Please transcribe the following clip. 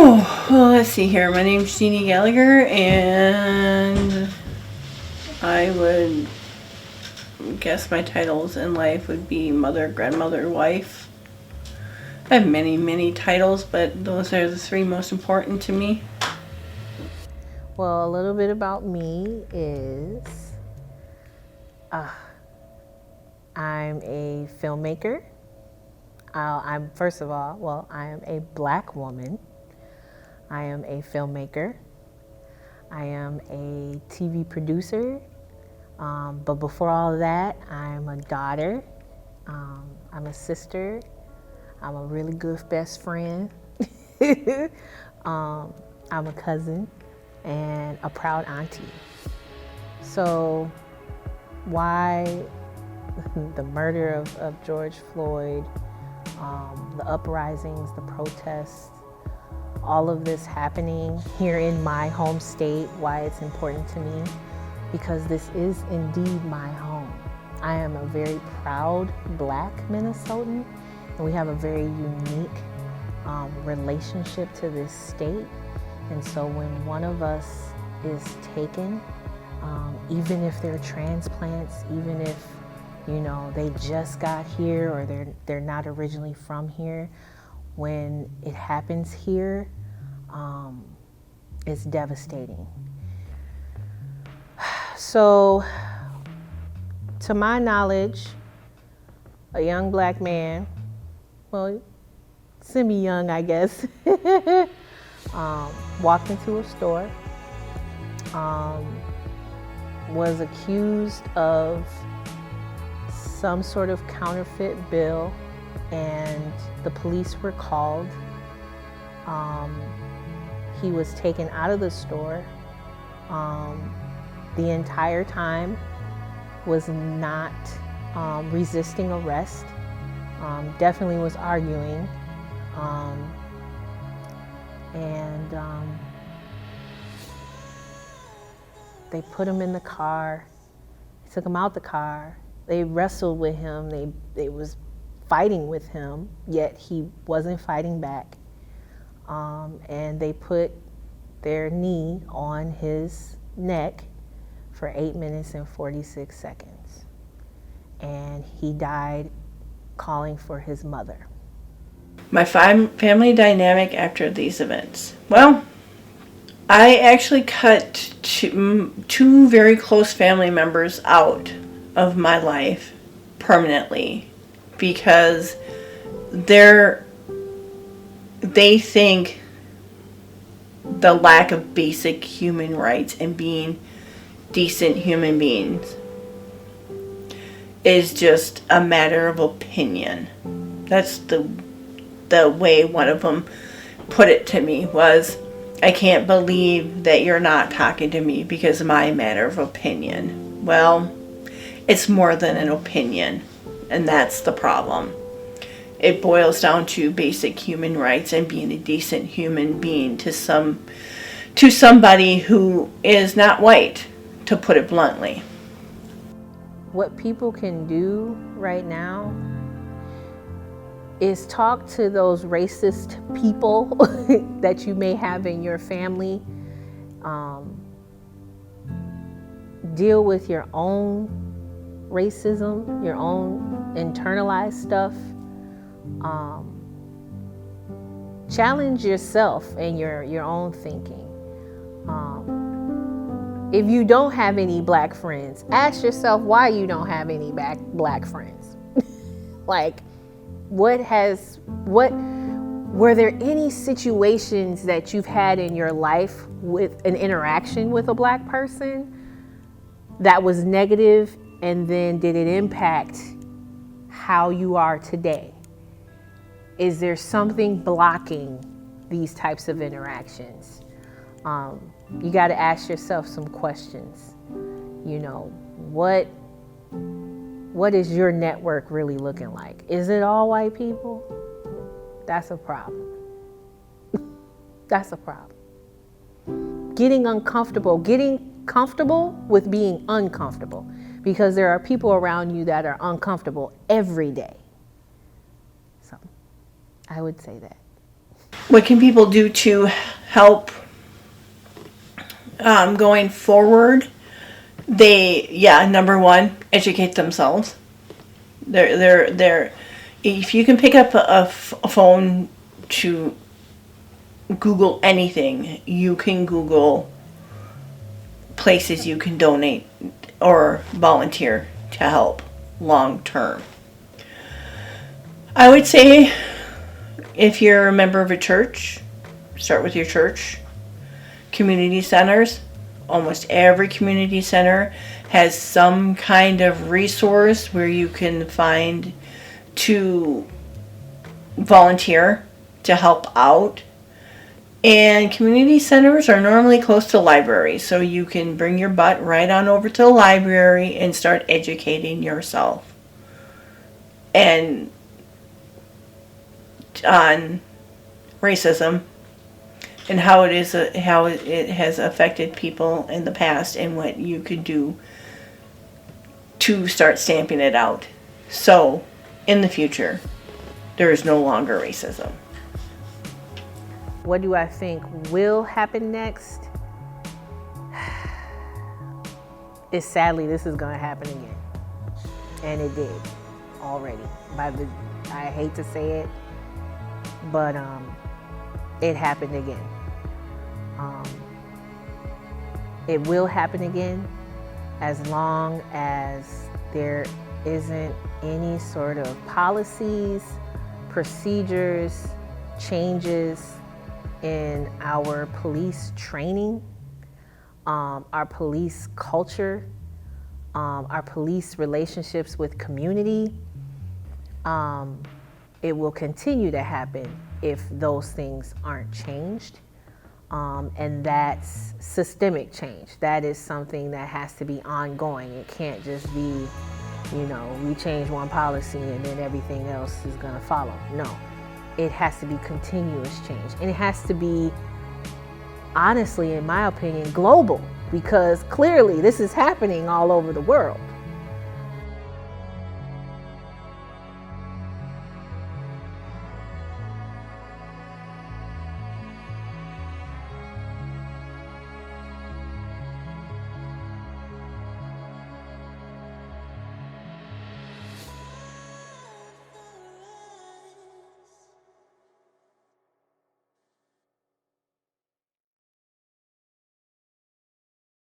Well, let's see here. My name's Jeannie Gallagher, and I would guess my titles in life would be mother, grandmother, wife. I have many, many titles, but those are the three most important to me. Well, a little bit about me is I'm a filmmaker. I'm first of all, well, I am a Black woman. I am a filmmaker. I am a TV producer. But before all of that, I'm a daughter. I'm a sister. I'm a really good best friend. I'm a cousin and a proud auntie. So why the murder of George Floyd, the uprisings, the protests, all of this happening here in my home state, why it's important to me? Because this is indeed my home. I am a very proud Black Minnesotan, and we have a very unique relationship to this state. And so when one of us is taken, even if they're transplants, even if they just got here or they're not originally from here, when it happens here, it's devastating. So, to my knowledge, a young Black man, well, semi-young, I guess, walked into a store, was accused of some sort of counterfeit bill, and the police were called. He was taken out of the store. The entire time was not resisting arrest, definitely was arguing, and they put him in the car, took him out the car, they wrestled with him, they was fighting with him, yet he wasn't fighting back, and they put their knee on his neck for 8 minutes and 46 seconds. And he died calling for his mother. My family dynamic after these events. Well, I actually cut two very close family members out of my life permanently because they think the lack of basic human rights and being decent human beings is just a matter of opinion. That's the way one of them put it to me was, I can't believe that you're not talking to me because of my matter of opinion. Well, it's more than an opinion, and that's the problem. It boils down to basic human rights and being a decent human being to somebody who is not white, to put it bluntly. What people can do right now is talk to those racist people that you may have in your family. Deal with your own racism, your own internalized stuff. Challenge yourself and your own thinking. If you don't have any Black friends, ask yourself why you don't have any Black friends. Like, were there any situations that you've had in your life with an interaction with a Black person that was negative, and then did it impact how you are today? Is there something blocking these types of interactions? You got to ask yourself some questions. What is your network really looking like? Is it all white people? That's a problem. That's a problem. Getting comfortable with being uncomfortable, because there are people around you that are uncomfortable every day. So I would say that. what can people do to help going forward? Number one, educate themselves. If you can pick up a phone to Google anything, you can Google places you can donate or volunteer to help long term. I would say if you're a member of a church, start with your church. Community centers. Almost every community center has some kind of resource where you can find to volunteer to help out. And community centers are normally close to libraries, so you can bring your butt right on over to the library and start educating yourself and on racism and how it has affected people in the past and what you could do to start stamping it out. So, in the future, there is no longer racism. What do I think will happen next? Sadly, this is going to happen again. And it did already. I hate to say it, but it happened again. It will happen again as long as there isn't any sort of policies, procedures, changes in our police training, our police culture, our police relationships with community. It will continue to happen if those things aren't changed. And that's systemic change. That is something that has to be ongoing. It can't just be, we change one policy and then everything else is going to follow. No, it has to be continuous change. And it has to be, honestly, in my opinion, global, because clearly this is happening all over the world.